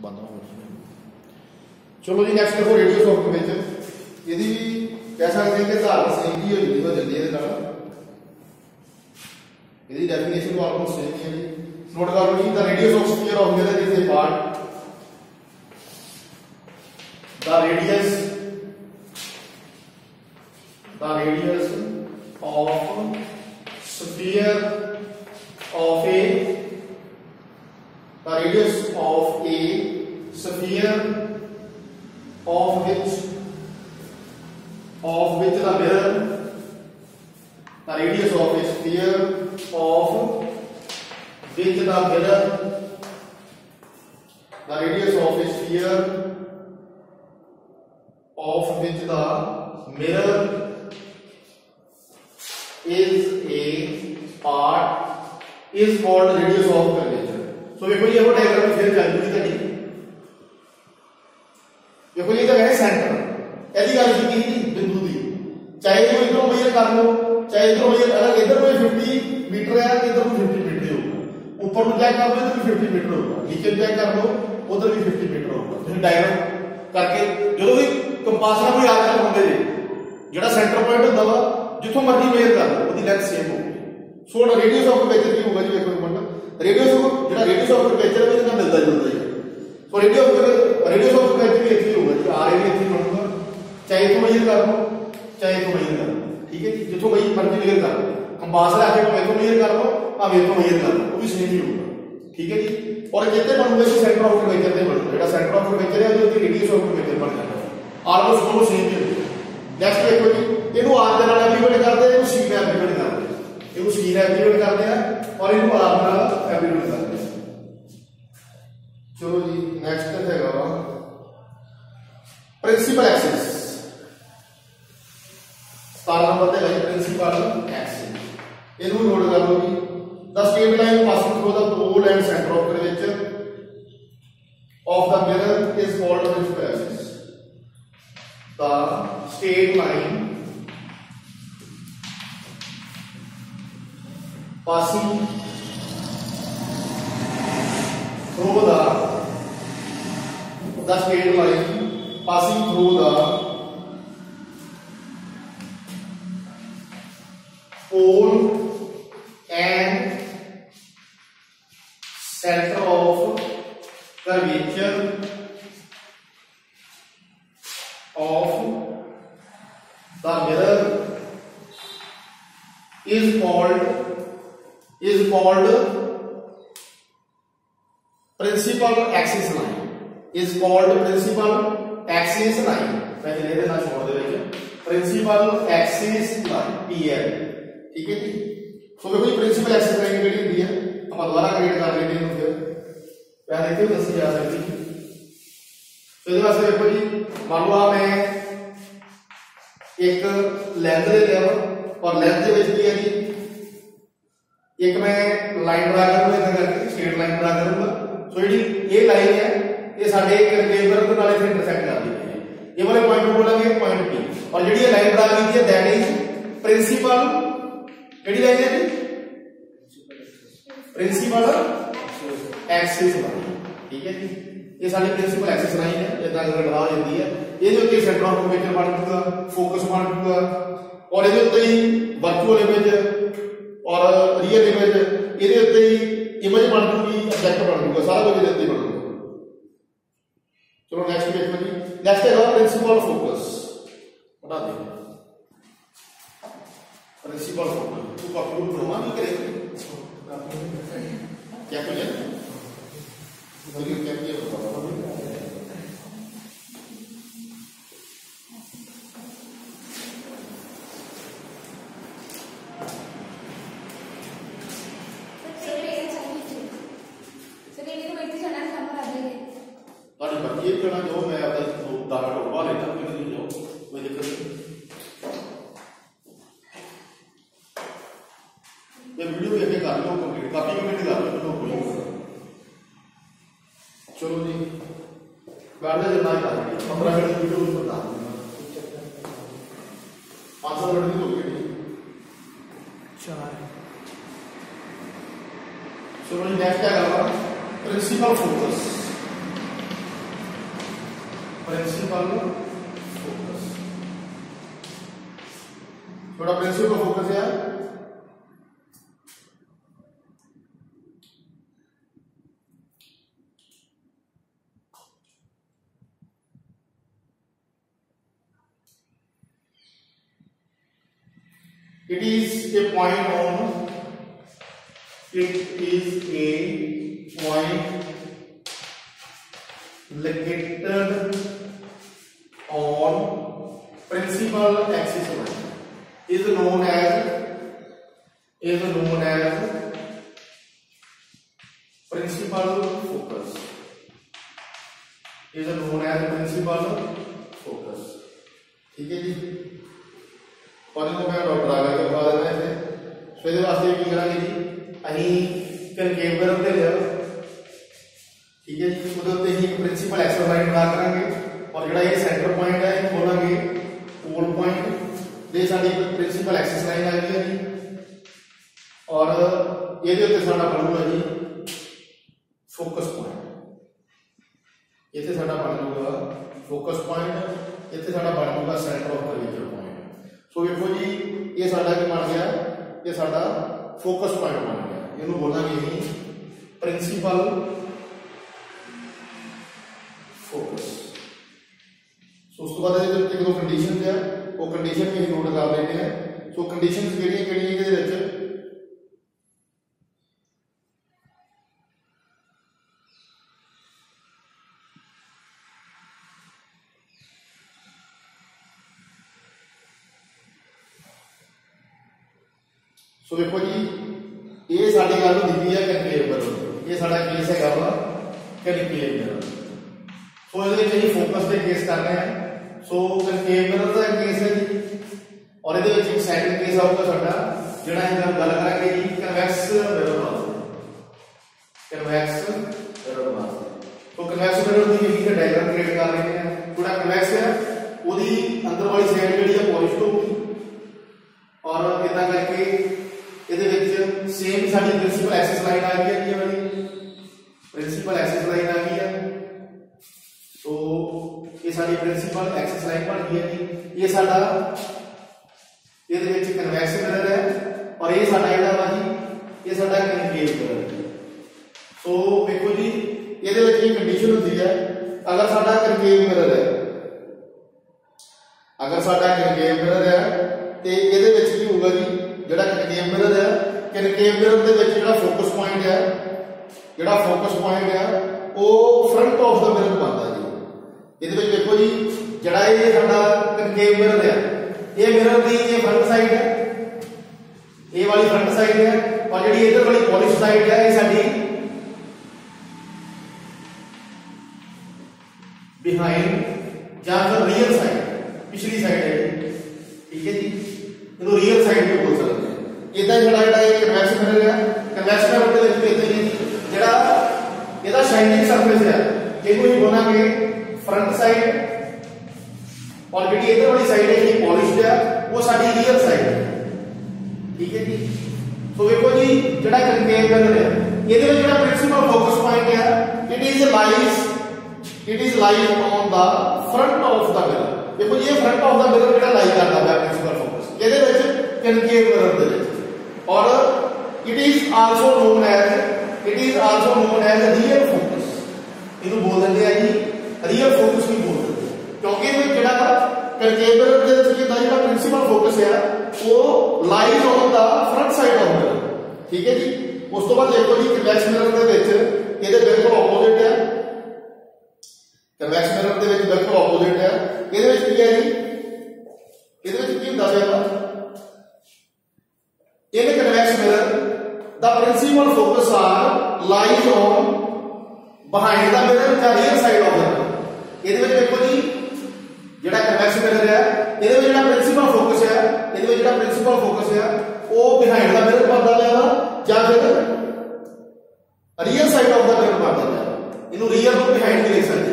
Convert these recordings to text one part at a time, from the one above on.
बंद हो गया। चलो जी नैक्सट देखो रेडियो सॉफ्ट ये कह सकते हैं कि धारण सेम ही हो जाती है यदि डेफिनेशन ऑलमोस्ट सेम ही है जी। नोट कर लो जी the radius of sphere of mirror is a part the radius of sphere of a the radius of a sphere of which the mirror the radius of a sphere of which the mirror the radius of a sphere of which the mirror is a part is called radius of curvature। तो देखो ये वो diagram फिर calculate करनी देखो ये जगह है सेंटर यदि गल की बिंदु दी चाहे तो इधरों मेजर कर लो चाहे इधरों मेजर अगर इधर में 50 मीटर है इधर में 50 मीटर होगा ऊपर में चेक कर लो इधर भी 50 मीटर होगा नीचे चेक कर लो उधर भी 50 मीटर होगा तो डायग्राम करके जो भी कंपास ਨਾਲ ਕੋਈ ਆਰਕ ਹੁੰਦੇ ਜੀ ਜਿਹੜਾ ਸੈਂਟਰ ਪੁਆਇੰਟ ਹੁੰਦਾ ਵਾ ਜਿੱਥੋਂ ਮਰਜ਼ੀ ਮੇਜਰ ਕਰ ਲਓ ਉਹਦੀ ਲੈਂਥ ਸੇਮ ਹੋਊਗੀ ਸੋ ਰੇਡੀਅਸ ਆਫ ਕਰਵੇਚਰ ਕੀ ਹੋਊਗਾ ਜੀ ਵੇਖੋ ਇੱਕ ਮਿੰਟ रेडियस ऑफ कर्वेचर में इतना मिलता जुलता है तो रेडियस ऑफ कर्वेचर भी इतनी होगा जी आर भी इतनी बनूंगा चाहे तो मेजर कर लो चाहे तो मेजर कर लो ठीक है जी जितों मर्जी मेजर कर लो कंपास ला के भावे तो मेजर कर लो भावे तो मेजर कर लो वो भी सेम ही होगा ठीक है जी और कितने बनूंगा जी सेंटर ऑफ कर्वेचर से बनूंगा जो सेंटर ऑफ कर्वेचर है उसकी रेडियस ऑफ कर्वेचर बन जाता है ऑलमोस्ट दोनों सेम ही होते हैं। नेक्स्ट देखो जी इनू आर के नाल एप्लीकेट करते हैं सी में एप्लीकेट करते हैं ਇਹਨੂੰ ਸੀ ਨਾਲ ਐਪਲੀਕੇਟ ਕਰਦੇ ਆ ਔਰ ਇਹਨੂੰ ਆਰ ਨਾਲ ਐਪਲੀਕੇਟ ਕਰਦੇ ਆ। ਚਲੋ ਜੀ ਨੈਕਸਟ ਹੈਗਾ ਵਾ ਪ੍ਰਿੰਸੀਪਲ ਐਕਸਿਸ 17 ਨੰਬਰ ਤੇ ਹੈ ਪ੍ਰਿੰਸੀਪਲ ਐਕਸਿਸ ਇਹਨੂੰ ਨੋਟ ਕਰ ਲਓ ਜੀ the straight line passing through the pole and centre of curvature of the mirror is called principal axis. The straight line passing through the straight line passing through the pole and center of curvature of the mirror is called principal axis line is called principal axis line पहले ले देना छोड़ दे भैया principal axis line PL ठीक है जी। सो देखो principal axis line केड़ी होती है हम दोबारा क्रिएट कर लेते हैं फिर पहले देखो दसी जा सकती है। तो इसके वास्ते देखो जी मान लो मैं एक लेंथ ले लिया और लेंथ के विच की है जी एक मैं लाइन ड्रा करूंगा इधर करके स्ट्रेट लाइन ड्रा करूंगा सो जी ये लाइन है ये साडे कर्वेचर के नाल इथे इंटरसेक्ट कर दी है ये वाले पॉइंट को बोलेंगे पॉइंट पी और जेडी लाइन ड्रा की है that is principal KD line है जी प्रिंसिपल एक्सिस लाइन ठीक है जी ये साडी प्रिंसिपल एक्सिस लाइन है इदां अगर ड्रा हो जाती है ये जो कि सेंटर ऑफ कर्वेचर बन जूगा फोकस बन जूगा और ये उत्ते ही वर्चुअल इमेज और रियल इमेज ਇਹਦੇ ਉੱਤੇ ਹੀ ਇਮੇਜ ਬਣ ਜੂਗੀ ਆਬਜੈਕਟ ਬਣ ਜੂਗਾ ਸਾਰਾ ਕੁਝ ਇਹਦੇ ਉੱਤੇ ਬਣ ਜੂਗਾ। ਚਲੋ ਨੈਕਸਟ ਦੇਖੋ ਜੀ ਨੈਕਸਟ ਹੈਗਾ ਪ੍ਰਿੰਸੀਪਲ ਫੋਕਸ ਬਣਾ ਦੇ प्रिंसिपल फोकस तो काफी रोमा भी करेंगे क्या करें मुझे क्या किया बताओ ये करना जो मैं अपना दाना ढोबा लेता हूँ नहीं जाओ कोई दिक्कत नहीं। ये वीडियो देख के कर लो कंप्लीट काफी कमेंट कर लो तो कोई चलो जी गाड़ी जब ना कर 15 मिनट वीडियो को बता 500 मिनट की होगी चार। चलो जी नेक्स्ट क्या करना प्रिंसिपल फोकस प्रिंसिपल फोकस। थोड़ा प्रिंसिपल फोकस है it is a point located on principal axis line is known as principal focus, is known as principal focus। ठीक है जी, और इनको मैं डॉक्टर आ गया बता देना है। सो ये वास्ते की करांगे जी अहीं कनकेव मिरर दे लिया, ठीक है जी। ਉਹਦੇ ਉੱਤੇ ही प्रिंसिपल एक्सिस लाइन बना करांगे और ਜਿਹੜਾ ਇਹ सेंटर पॉइंट है ਇਹ बोलांगे पोल पॉइंट ਦੇ ਸਾਡੀ प्रिंसिपल एक्सिस लाइन आ गई है जी। और ਇਹਦੇ ਉੱਤੇ ਸਾਡਾ ਬਣੂਗਾ ਜੀ फोकस पॉइंट, ਇੱਥੇ ਸਾਡਾ ਬਣ ਜਾਊਗਾ फोकस पॉइंट, ਇੱਥੇ ਸਾਡਾ ਬਣ ਜਾਊਗਾ सेंटर ऑफ कर्वेचर पॉइंट। सो देखो जी ये साडा क्या बन गया, ये साडा फोकस पॉइंट बन गया, इन्हों बोलांगे ही प्रिंसिपल फोकस। सो उस बाद एक दो कंडीशन है वो कंडीशन भी नोट कर लेते हैं। सो कंडीशन किहड़ियां सो देखो जी ये साडी गल दी है कनकेव मिरर, ये साडा केस है कनकेव मिरर। सो ये फोकस पे केस कर रहे हैं। सो कनकेव मिरर का केस है जी, और ये सेकंड केस आऊगा साडा जिहड़ा हम गल करांगे जी कन्वैक्स मिरर वास्ते, कन्वैक्स मिरर वास्ते। तो कन्वैक्स मिरर की यही डायग्राम क्रिएट कर रहे हैं। थोड़ा कन्वैक्स है ओदी अंदर वाली साइड जिहड़ी है पॉलिश्ड होगी और इदां करके ਇਹਦੇ ਵਿੱਚ सेम साडी प्रिंसिपल एक्सिस लाइन आ गई है ये वाली प्रिंसिपल एक्सिस लाइन आ गई है। तो ये साडी प्रिंसिपल एक्सिस लाइन बन गई है जी। ये साडा ਇਹਦੇ ਵਿੱਚ कन्वैक्स मिरर है और ये साडा ਜਿਹੜਾ ਵਾ जी ये साडा कनकेव मिरर है। सो देखो जी ਇਹਦੇ ਵਿੱਚ ਇਹ कंडीशन ਹੁੰਦੀ है अगर साडा कनकेव मिरर है, अगर साडा कनकेव मिरर है ਤੇ ਇਹਦੇ ਵਿੱਚ ਕੀ ਹੋਊਗਾ ਜੀ ਜਿਹੜਾ कनकेव मिरर है, कनकेव मिरर ਦੇ ਵਿੱਚ ਜਿਹੜਾ फोकस पॉइंट है वो फ्रंट ऑफ द मिरर बनता जी। ਇਹਦੇ ਵਿੱਚ देखो जी ਜਿਹੜਾ ਇਹ ਸਾਡਾ कनकेव मिरर है ये मिरर ਦੀ ये फ्रंट साइड है, ये वाली फ्रंट साइड है और ਜਿਹੜੀ इधर वाली पॉलिश साइड है ये साडी बिहाइंड या फिर रियल साइड पिछली साइड है, ठीक है जी। इनको रियल साइड भी बोल सकते हैं। इदा जड़ा कन्वैक्स मिरर है, कन्वैक्स मिरर के विच इदां ही जड़ा ਇਹਦਾ शाइनिंग सरफेस है ਇਹਨੂੰ ही बोलांगे फ्रंट साइड और ਜਿਹੜੀ इधर वाली साइड है ਜਿਹੜੀ पॉलिश्ड है वो साडी रियल साइड है, ठीक है जी। तो देखो जी जड़ा कनकेव मिरर है ਇਹਦੇ ਵਿੱਚ ਜਿਹੜਾ प्रिंसिपल फोकस पॉइंट है it is lies on the front of the mirror. देखो ये फ्रंट ऑफ द मिरर ਜਿਹੜਾ लाई करता है प्रिंसिपल फोकस ਇਹਦੇ ਵਿੱਚ कनकेव मिरर ਦੇ ਵਿੱਚ। और it is also known as real focus, इन्हों बोल देंगे जी रियल फोकस नहीं बोल देते क्योंकि ਜਿਹੜਾ कनकेव मिरर ਦੇ ਵਿੱਚ ਜਿਹੜਾ प्रिंसिपल फोकस है वो lies on the front side of mirror, ठीक है जी। उस तो बाद देखो जी कन्वैक्स मिरर ਦੇ ਵਿੱਚ ਇਹਦੇ बिल्कुल ऑपोजिट है, कन्वैक्स मिरर ਦੇ ਵਿੱਚ बिल्कुल ऑपोजिट है। ਇਹਦੇ ਵਿੱਚ ਕੀ ਹੈ ਜੀ ਇਹਦੇ ਵਿੱਚ ਕੀ ਹੁੰਦਾ ਹੈ in convex mirror the principal focus are lies on behind the mirror the real side of the mirror। ਇਹਦੇ ਵਿੱਚ ਦੇਖੋ ਜੀ ਜਿਹੜਾ convex mirror है ਇਹਦੇ ਵਿੱਚ ਜਿਹੜਾ principal focus है ਇਹਦੇ ਵਿੱਚ ਜਿਹੜਾ principal focus है ਉਹ behind the mirror ਬਣਦਾ ਪਿਆ ਜਾਂ ਫਿਰ real side of the mirror ਬਣਦਾ ਪਿਆ। ਇਹਨੂੰ real ਤੋਂ behind ਵੀ ਲਿਖ ਸਕਦੇ,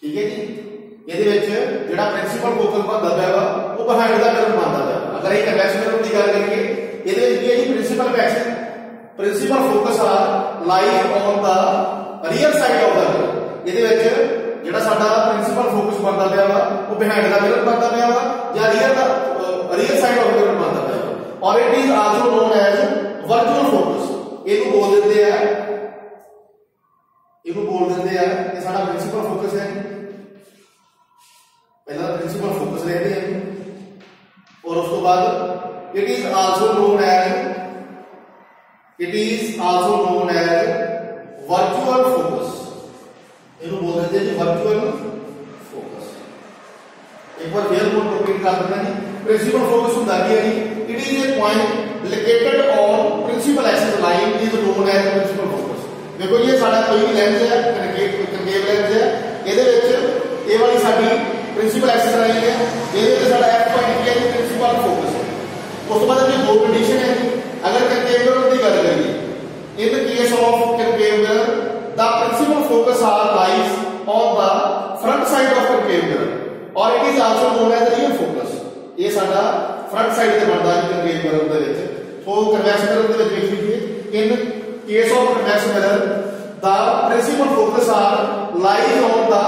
ठीक है जी। ਇਹਦੇ ਵਿੱਚ ਜਿਹੜਾ ਪ੍ਰਿੰਸੀਪਲ ਫੋਕਸ ਬਣਦਾ ਪਿਆ ਵਾ ਉਹ ਬਿਹਾਈਂਡ ਦਾ ਮਿਰਰ ਬਣਦਾ ਪਿਆ। ਅਗਰ ਇਹ ਕਨਵੈਕਸ ਮਿਰਰ ਦੀ ਗੱਲ ਕਰੀਏ ਇਹਦੇ ਵਿੱਚ ਕੀ ਹੈ ਜੀ ਪ੍ਰਿੰਸੀਪਲ ਫੋਕਸ ਆ ਲਾਈ on the rear side of the mirror. ਇਹਦੇ ਵਿੱਚ ਜਿਹੜਾ ਸਾਡਾ ਪ੍ਰਿੰਸੀਪਲ ਫੋਕਸ ਬਣਦਾ ਪਿਆ ਵਾ ਉਹ ਬਿਹਾਈਂਡ ਦਾ ਮਿਰਰ ਬਣਦਾ ਪਿਆ ਵਾ ਜਾਂ ਰੀਅਰ ਸਾਈਡ ਆਫ ਮਿਰਰ ਬਣਦਾ ਪਿਆ ਵਾ। ਔਰ it is also known as virtual focus. ਇਹਨੂੰ ਬੋਲ ਦਿੰਦੇ ਆ ਇਹ ਸਾਡਾ ਪ੍ਰਿੰਸੀਪਲ ਫੋਕਸ ਹੈ। ਪਹਿਲਾਂ ਪ੍ਰਿੰਸੀਪਲ ਫੋਕਸ ਰਹਿੰਦੇ ਆ ਔਰ ਉਸ ਤੋਂ ਬਾਅਦ it is also known as virtual focus. ਇਹਨੂੰ ਬੋਲ ਦਿੰਦੇ ਜੀ ਵਰਚੁਅਲ ਫੋਕਸ। ਇੱਕ ਵਾਰ ਫੇਰ ਨੂੰ ਰਿਪੀਟ ਕਰ ਦਿੰਦਾ ਜੀ। ਪ੍ਰਿੰਸੀਪਲ ਫੋਕਸ ਹੁੰਦਾ ਕੀ ਹੈ ਜੀ? It is a point located on principal axis line is known as principal focus. ਦੇਖੋ ਜੀ ਇਹ ਸਾਡਾ ਕੋਈ ਵੀ ਲੈਂਸ ਹੈ, ਕਨਕੇਵ ਲੈਂਸ ਹੈ, ਇਹਦੇ ਵਿੱਚ ਇਹ ਵਾਲੀ ਸਾਡੀ ਪ੍ਰਿੰਸੀਪਲ ਐਕਸਿਸ ਲਾਈਨ ਹੈ, ਇਹਦੇ ਵਿੱਚ ਸਾਡਾ ਐਫ ਪੁਆਇੰਟ ਕੀ ਹੈ ਜੀ? ਪ੍ਰਿੰਸੀਪਲ ਫੋਕਸ ਹੈ। ਉਸ ਤੋਂ ਬਾਅਦ ਇਹ ਦੋ ਕੰਡੀਸ਼ਨ ਹੈ ਜੀ। ਅਗਰ ਕਨਕੇਵ ਮਿਰਰ ਦੀ ਗੱਲ ਕਰੀਏ, in the case of concave mirror the principal focus lies on the front side of concave mirror or it is also known as real focus। ਇਹ ਸਾਡਾ front side ਤੇ ਬਣਦਾ ਹੈ concave mirror ਦੇ ਵਿੱਚ। ਸੋ convex mirror ਦੇ ਵਿੱਚ ਵੇਖ ਲਈਏ, in case of convex mirror the principal focus lies on the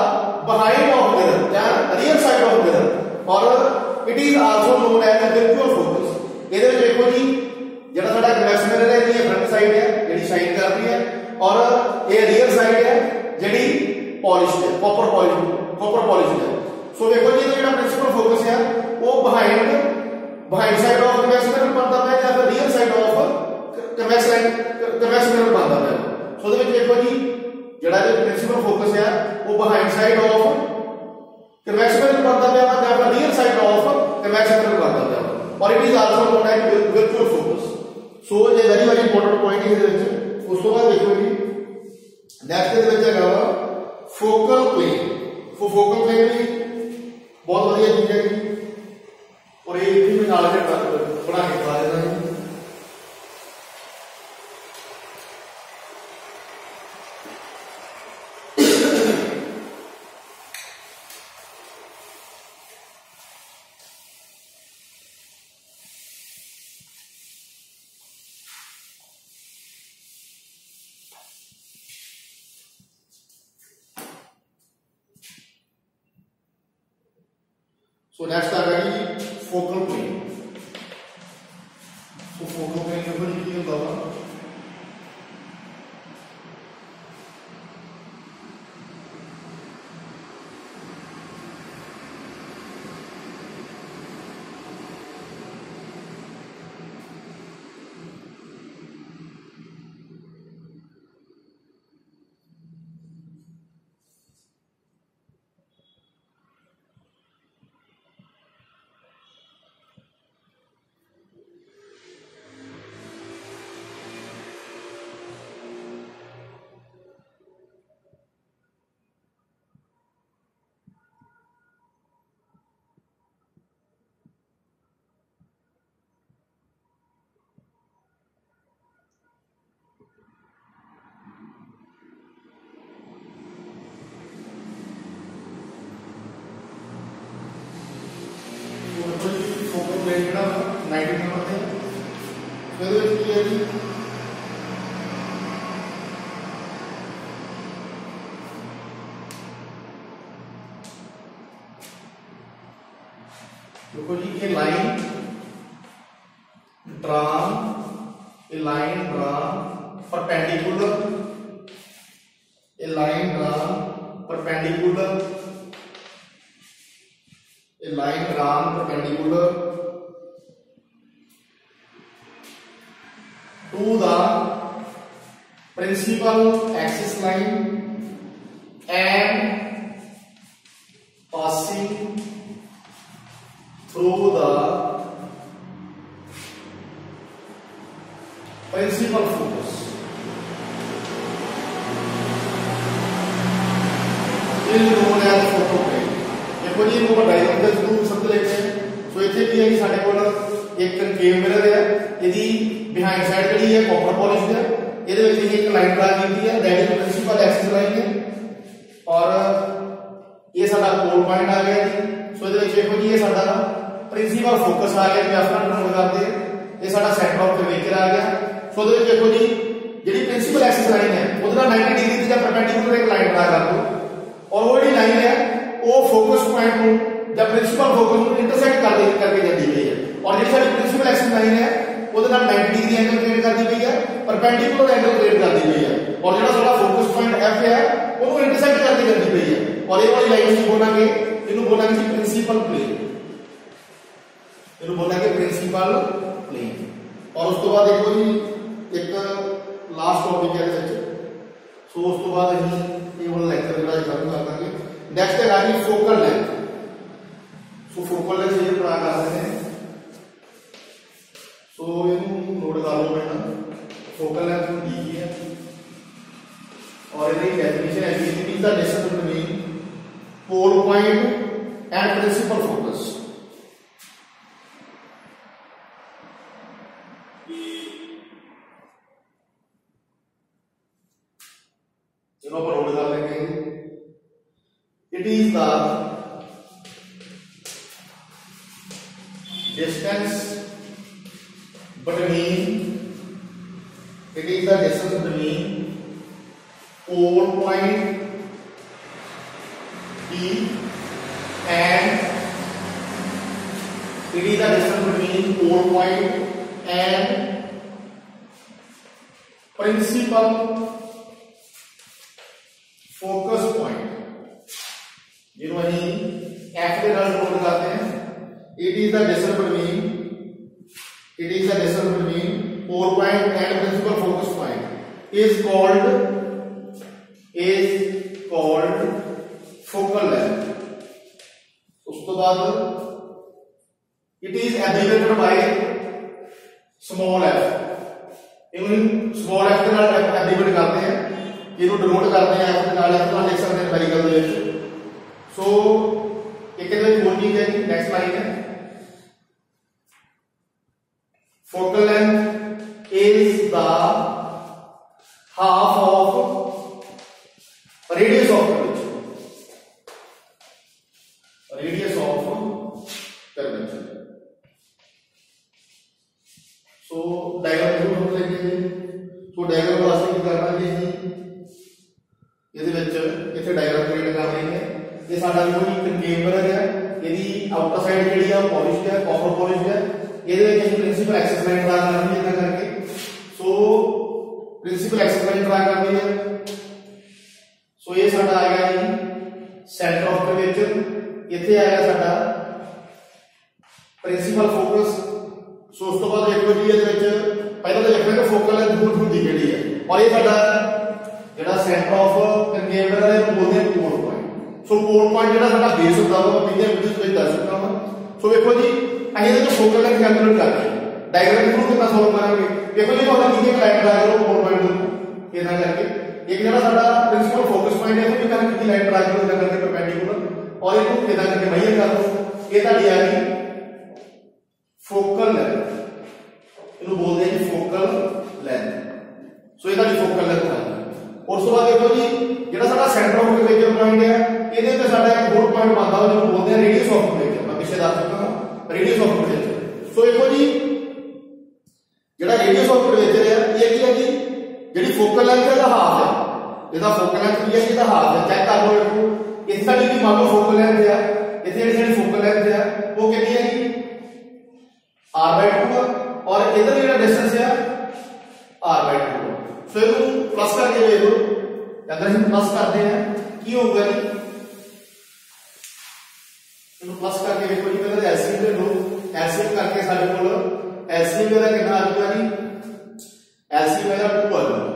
behind of mirror ਜਾਂ rear side of mirror or it is also known as virtual focus। ਇਹਦੇ ਵਿੱਚ ਦੇਖੋ ਜੀ ਜਿਹੜਾ ਸਾਡਾ ਕਨਵੈਕਸ ਮਿਰਰ ਹੈ ਇਹ ਫਰੰਟ ਸਾਈਡ ਹੈ ਜਿਹੜੀ ਸ਼ਾਈਨ ਕਰਦੀ ਹੈ ਔਰ ਇਹ ਰੀਅਰ ਸਾਈਡ ਹੈ ਜਿਹੜੀ ਪੋਲਿਸ਼ਡ ਹੈ, ਕਾਪਰ ਪੋਲਿਸ਼ਡ ਹੈ। ਸੋ ਦੇਖੋ ਜੀ ਇਹਦਾ ਜਿਹੜਾ ਪ੍ਰਿੰਸੀਪਲ ਫੋਕਸ ਹੈ ਉਹ behind side of convex mirror ਬਣਦਾ ਹੈ ਜਾਂ ਫਿਰ rear side of convex mirror ਬਣਦਾ ਹੈ। ਸੋ ਉਹਦੇ ਵਿੱਚ ਦੇਖੋ ਜੀ ਜਿਹੜਾ ਇਹ ਪ੍ਰਿੰਸੀਪਲ ਫੋਕਸ ਹੈ ਉਹ behind side of convex mirror ਬਣਦਾ ਹੈ ਜਾਂ ਫਿਰ rear side of convex mirror ਬਣਦਾ ਹੈ ਔਰ it is also known as virtual focus. So ਇਹ ਵੈਰੀ ਇੰਪੋਰਟੈਂਟ ਪੁਆਇੰਟ ਇਹਦੇ ਵਿੱਚ। ਉਸ ਤੋਂ ਬਾਅਦ ਦੇਖੋ ਜੀ ਨੈਕਸਟ ਦੇ ਵਿੱਚ ਹੈਗਾ ਫੋਕਲ ਪਲੇਨ। ਫੋਕਲ ਪਲੇਨ ਵੀ ਬਹੁਤ ਵਧੀਆ ਚੀਜ਼ ਹੈ ਜੀ ਔਰ ਇਹ ਵੀ ਮੈਂ ਨਾਲ ਬਣਾ ਕੇ ਦਿਖਾ ਦੇਣਾ ਜੀ। So next आ गई focal plane। So focal plane देखो जी क्या होता है? प्लेन ਜਿਹੜਾ 90 नंबर ਤੇ ਇਹਦੇ ਵਿੱਚ ਕੀ ਹੈ ਜੀ देखो जी ये line drawn perpendicular to the principal axis line and passing through the principal focus is known as focal plane। देखो जी इनको डायग्राम के थ्रू शब्द लेते हैं। सो इतने भी है कि साढ़े को एक कनकेव मिरर है, यदि बिहाइंड साइड कड़ी है कॉपर पॉलिश है, ये एक लाइन ड्रा की है that is principal axis line है और ये साडा कोल पॉइंट आ गया जी। सो ये देखो जी ये साडा प्रिंसिपल फोकस आ गया, जो अपना ड्रॉ करते हैं, ये साडा सेंटर ऑफ कर्वेचर आ गया। सो देखो जी जी प्रिंसिपल प्रिंसिपल एक्सिस लाइन है उसका 90 डिग्री की परपेंडिकुलर एक लाइन ड्रा कर दो और वो जी लाइन है वो फोकस पॉइंट को या प्रिंसिपल फोकस को इंटरसेक्ट करके जाती हुई है और जी साडी प्रिंसिपल एक्सिस लाइन है उसके 90 डिग्री एंगल क्रिएट करती हुई है परपेंडिकुलर एंगल क्रिएट करती हुई है और जो साडा फोकस पॉइंट एफ है वो इंटरसेक्ट करके जाती हुई है और ये वाली लाइन की बोलेंगे इन्हों बोलेंगे जी प्रिंसिपल प्लेन इन्हों बोलेंगे प्रिंसिपल प्लेन और उस तो बाद देखो जी एक लास्ट टॉपिक है सो उस तो बाद अभी ये वाला लेक्चर जो खत्म कर देंगे नेक्स्ट है जी focal length so focal length ये पढ़ा कर सकते हैं सो इन्हों नोट कर लो मैं फोकल लेंथ दी है और ये डेफिनेशन है it is the distance between pole point and principal focus चलो पर नोट कर लेंगे it is the distance between pole point P and it is the distance between pole point and principal focus point जिन्हों F के नाल note करते हैं it is the distance between pole point and principal focus point is called focal length उस तो बाद it is abbreviated by small F इन्हें small F के नाल एब्रीविएट करते हैं इन्हें डिनोट करते हैं एफ के नाल एफ का लिख सकते हैं न्यूमेरिकल दे विच सो एक और चीज है नेक्स्ट लाइन है focal length is the half of radius of curvature so diagram हम लेंगे सो डायग्राम वास्ते की करना है ये इतने डायग्राम क्रिएट कर रहे हैं ये साडा कोई कंटेम्पर है यदि आउटर साइड जेडी है पॉलिश्ड है कॉपर पॉलिश्ड है ਇਹਦੇ ਵਿੱਚ ਅਸੀਂ ਪ੍ਰਿੰਸੀਪਲ ਐਕਸਿਸ ਲਾਈਨ ਡਰਾ ਕਰਨੀ ਹੈ ਇਦਾਂ ਕਰਕੇ ਸੋ ਪ੍ਰਿੰਸੀਪਲ ਐਕਸਿਸ ਲਾਈਨ ਡਰਾ ਕਰਨੀ ਹੈ ਸੋ ਇਹ ਸਾਡਾ ਆ ਗਿਆ ਜੀ ਸੈਂਟਰ ਆਫ ਕਰਵੇਚਰ ਇੱਥੇ ਆਇਆ ਸਾਡਾ ਪ੍ਰਿੰਸੀਪਲ ਫੋਕਸ ਸੋ ਉਸ ਤੋਂ ਬਾਅਦ ਦੇਖੋ ਜੀ ਇਹਦੇ ਵਿੱਚ ਪਹਿਲਾਂ ਤਾਂ ਦੇਖਣਾ ਕਿ ਫੋਕਲ ਲੈਂਥ ਦੂਰ ਹੁੰਦੀ ਕਿਹੜੀ ਹੈ ਔਰ ਇਹ ਸਾਡਾ ਜਿਹੜਾ ਸੈਂਟਰ ਆਫ ਕੰਟੇਨਰ ਹੈ ਉਹ ਬੋਲਦੇ ਪੋਲ ਪੁਆਇੰਟ ਸੋ ਪੋਲ ਪੁਆਇੰਟ ਜਿਹੜਾ ਸਾਡਾ ਬੇਸ ਹੁੰਦਾ ਉਹ ਪਿਛਲੇ ਵੀਡੀਓ ਵਿੱਚ ਦੱਸ ਚੁੱਕਾ ਹਾਂ ਸੋ ਵੇਖੋ ਜੀ ਅਸੀਂ ਇਹਦੇ ਫੋਕਲ ਲੈਂਥ ਕੈਲਕੂਲੇਟ ਕਰਦੇ ਹਾਂ डायग्राम थ्रू कितना सॉल्व करेंगे देखो जी बहुत इजी लाइन ड्रा करो पोल पॉइंट इधर करके एक जरा साडा प्रिंसिपल फोकस पॉइंट है तो इधर की लाइन ड्रा करो इधर करके परपेंडिकुलर और इसको इधर करके मेजर कर दो ये ताड़ी आ गई फोकल लेंथ इनको बोलते हैं फोकल लेंथ सो ये ताड़ी फोकल लेंथ आ गई और उसके बाद देखो जी जेड़ा साडा सेंटर ऑफ कर्वेचर पॉइंट है ਇਹਦੇ ਤੇ ਸਾਡਾ ਇੱਕ ਹੋਰ ਪੁਆਇੰਟ ਬਣਦਾ ਉਹਨੂੰ ਬੋਲਦੇ ਆ ਰੇਡੀਅਸ ਆਫ कर्वेचर ਮੈਂ ਪਿੱਛੇ ਦੱਸ ਚੁੱਕਾ ਹਾਂ ਰੇਡੀਅਸ ਆਫ कर्वेचर ਸੋ ਦੇਖੋ ਜੀ ਜਿਹੜਾ ਰੇਡੀਅਸ ਆਫ कर्वेचर है ये ਕੀ ਹੈ ਜੀ ਜਿਹੜੀ ਫੋਕਲ ਲੈਂਥ ਹੈ ਦਾ ਹਾਫ ਹੈ ਇਹਦਾ ਫੋਕਲ ਲੈਂਥ ਕੀ ਹੈ ਇਹਦਾ ਹਾਫ ਹੈ ਚੈੱਕ ਕਰ ਲਓ ਇਹਨੂੰ ਇਸ ਸਾਡੀ ਵੀ ਮੰਨ ਲਓ ਫੋਕਲ ਲੈਂਥ ਹੈ ਇੱਥੇ ਜਿਹੜੀ ਸਾਡੀ ਫੋਕਲ ਲੈਂਥ ਹੈ ਉਹ ਕਿੰਨੀ ਹੈ ਜੀ r/2 और इधर ਜਿਹੜਾ डिस्टेंस है r/2 सो ਇਹਨੂੰ प्लस करके ले लो अगर हम प्लस करते हैं ਕੀ ਹੋਊਗਾ ਜੀ ਇਹਨੂੰ प्लस करके देखो जी पहले एलसीएम ले लो एलसीएम करके ਸਾਡੇ ਕੋਲ एलसीएम ਦਾ कितना आ जाएगा जी एलसीएम का 2 आ जाएगा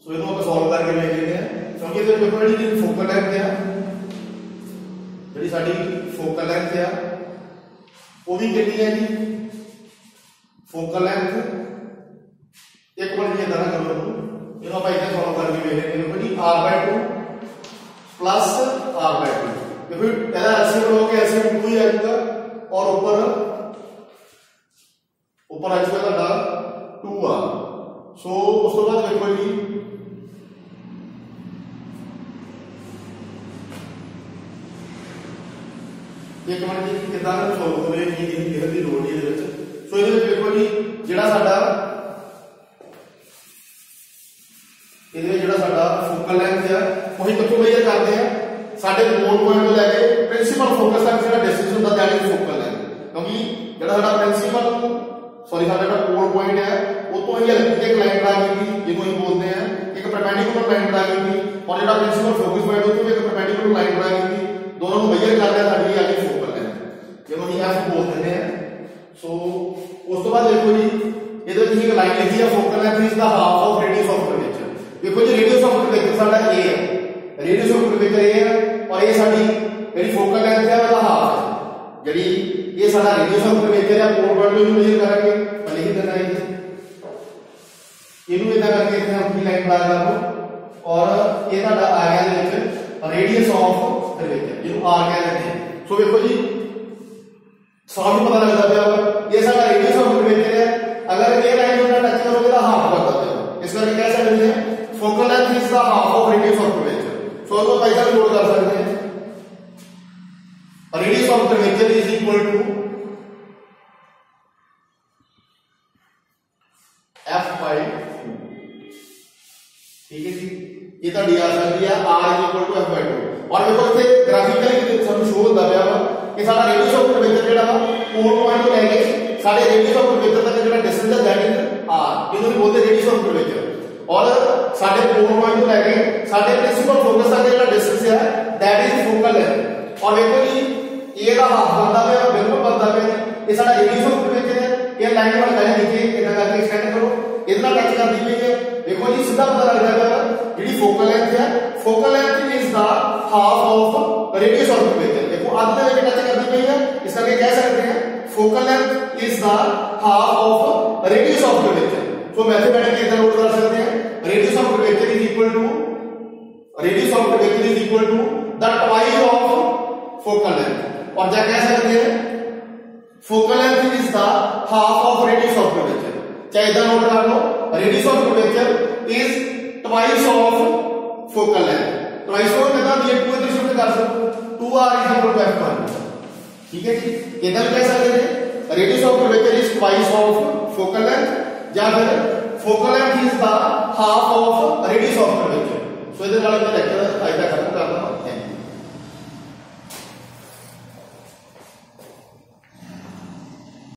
सो इसको आप सॉल्व करके ले लेते हैं क्योंकि इधर देखो जी फोकल लेंथ है ਜਿਹੜੀ ਸਾਡੀ फोकल लेंथ है वो भी कितनी है जी फोकल लेंथ एक बार ये इधर करो इसको आप इधर सॉल्व करके ले लेते हैं देखो जी r/2 प्लस r/2 देखो पहला एलसीएम लोगे एलसीएम 2 ही आएगा और ऊपर आ जाएगा दा 2 आ सो उस तो बाद देखो जी एक मिनट जी कितना सॉल्व करोगे की लिखण दी लोड़ नहीं ਇਹਦੇ ਵਿੱਚ सो ਇਹਦੇ ਵਿੱਚ देखो जी ਜਿਹੜਾ ਸਾਡਾ ਇਹਦੇ ਜਿਹੜਾ ਸਾਡਾ ਫੋਕਲ ਲੈਂਥ ਆ ਉਹੀ ਕਿੱਥੋਂ ਮੇਜਰ ਕਰਦੇ ਆ ਸਾਡੇ ਕੋਲ ਪੁਆਇੰਟ ਤੋਂ ਲੈ ਕੇ ਪ੍ਰਿੰਸੀਪਲ ਫੋਕਸ ਤੱਕ ਜਿਹੜਾ ਡਿਸਟੈਂਸ ਹੁੰਦਾ ਦੈਟ ਇਜ਼ ਫੋਕਲ ਲੈਂਥ ਕਿਉਂਕਿ ਜਿਹੜਾ ਸਾਡਾ ਪ੍ਰਿੰਸੀਪਲ ਸਾਡਾ ਜਿਹੜਾ ਕੋਲ ਪੁਆਇੰਟ ਹੈ ਉਹ ਤੋਂ ਹੀ ਇੱਕ ਲਾਈਨ ਡਰਾ ਕੀਤੀ ਜਿਹਨੂੰ ਅਸੀਂ ਬੋਲਦੇ ਆ ਇੱਕ ਪਰਪੈਂਡੀਕੂਲਰ ਲਾਈਨ ਡਰਾ ਕੀਤੀ ਔਰ ਜਿਹੜਾ ਪ੍ਰਿੰਸੀਪਲ ਫੋਕਸ ਪੁਆਇੰਟ ਉਹ ਤੋਂ ਇੱਕ ਪਰਪੈਂਡੀਕੂਲਰ ਲਾਈਨ ਡਰਾ ਕੀਤੀ ਦੋਨੋਂ ਨੂੰ ਮੇਜਰ ਕਰਦੇ ਆ ਸਾਡੀ ਆ ਗਈ ਫੋਕਲ ਲੈਂਥ ਜਿਹਨੂੰ ਅਸੀਂ ਐਫ ਬੋਲ ਦਿੰਦੇ ਆ ਸੋ ਉਸ ਤੋਂ ਬਾਅਦ ਦੇਖੋ ਜੀ ਇਹਦੇ ਵਿੱਚ ਇੱਕ ਲਾਈਨ ਲਿਖੀ ਹੈ focal length is the half of radius of curvature ਦੇਖੋ ਜੀ ਰੇਡੀਅਸ ਆਫ ਕਰਵੇਚਰ ਸਾਡਾ a ਹੈ ਰੇਡੀਅਸ ਆਫ ਕਰਵੇਚਰ a ਹੈ ਔਰ ਇਹ ਸਾਡੀ ਜਿਹੜੀ ਫੋਕਲ ਲੈਂਥ ਹੈ ਉਹਦਾ ਹਾਫ ਹੈ ਜਿਹੜੀ ਇਹ ਸਾਡਾ ਰੇਡੀਅਸ ਆਫ ਕਰਵੇਚਰ ਹੈ ਕੋਡ ਵਰਡ ਨੂੰ ਮੇਜਰ ਕਰਾਂਗੇ ਲਿਖ ਦੇਣਾ ਹੈ ਇਹਨੂੰ ਇਦਾਂ ਕਰਕੇ ਇੱਥੇ ਆਪਣੀ ਲਾਈਨ ਬਣਾ ਲਓ ਔਰ ਇਹ ਤੁਹਾਡਾ ਆ ਗਿਆ ਦੇ ਵਿੱਚ ਰੇਡੀਅਸ ਆਫ ਕਰਵੇਚਰ ਜਿਹਨੂੰ r ਕਹਿੰਦੇ ਨੇ ਸੋ ਵੇਖੋ ਜੀ ਸਾਨੂੰ ਪਤਾ ਲੱਗਦਾ ਪਿਆ ਇਹ ਸਾਡਾ ਰੇਡੀਅਸ ਆਫ ਕਰਵੇਚਰ है अगर ये लाइन में टच करोगे तो हाफ कर देते हो इस करके कह सकते हैं focal length is the half of radius of curvature so इसको कैसे जोड़ कर सकते हैं radius of curvature is equal to f by 2 ठीक है जी ये तो डी आ सकती है r is equal to f by 2 और देखो इसे ग्राफिकली ਸਾਨੂੰ ਸ਼ੋ ਹੁੰਦਾ ਪਿਆ ਵਾ कि साडा रेडियस ऑफ कर्वेचर ਜਿਹੜਾ ਵਾ कोण पॉइंट ਤੋਂ ਲੈ ਕੇ साडे रेडियस ऑफ कर्वेचर तक ਜਿਹੜਾ डिस्टेंस है दैट इज r ਇਹਨੂੰ ਵੀ ਬੋਲਦੇ रेडियस ऑफ कर्वेचर और साडे कोण पॉइंट ਤੋਂ ਲੈ ਕੇ साडे प्रिंसिपल फोकस तक ਜਿਹੜਾ डिस्टेंस है दैट इज फोकल लेंथ और देखो जी ए ਦਾ ਹਾਫ ਬਣਦਾ ਪਿਆ ਬਿਲਕੁਲ ਬਣਦਾ ਪਿਆ ਇਹ ਸਾਡਾ रेडियस ऑफ कर्वेचर है ਇਹ ਲਾਈਨ ਵਾਲਾ ਲਾਈਨ ਨੀਚੇ ਇਦਾਂ ਕਰਕੇ ਐਕਸਟੈਂਡ ਕਰੋ ਇਹਦੇ ਨਾਲ ਟੱਚ ਕਰਦੀ ਪਈ ਹੈ देखो जी सीधा पता लग जाएगा ਜਿਹੜੀ फोकल लेंथ है focal length is the half of radius of curvature देखो आधे में टच करती पई है इस करके कह सकते हैं focal length is the half of radius of curvature so mathematically इधर नोट कर सकते हैं radius of curvature is equal to the twice of focal length और क्या कह सकते हैं focal length is the half of radius of curvature चाहे इधर नोट कर लो radius of curvature is twice of focal length twice को कितना दिया 2 इधर शिफ्ट कर सकते 2r is equal to f1 ठीक है जी इधर कह सकते हैं radius of curvature is twice of focal length या फिर focal length is the half of radius of curvature so इधर वाला मैं लेक्चर आज तक खत्म करता हूं थैंक यू।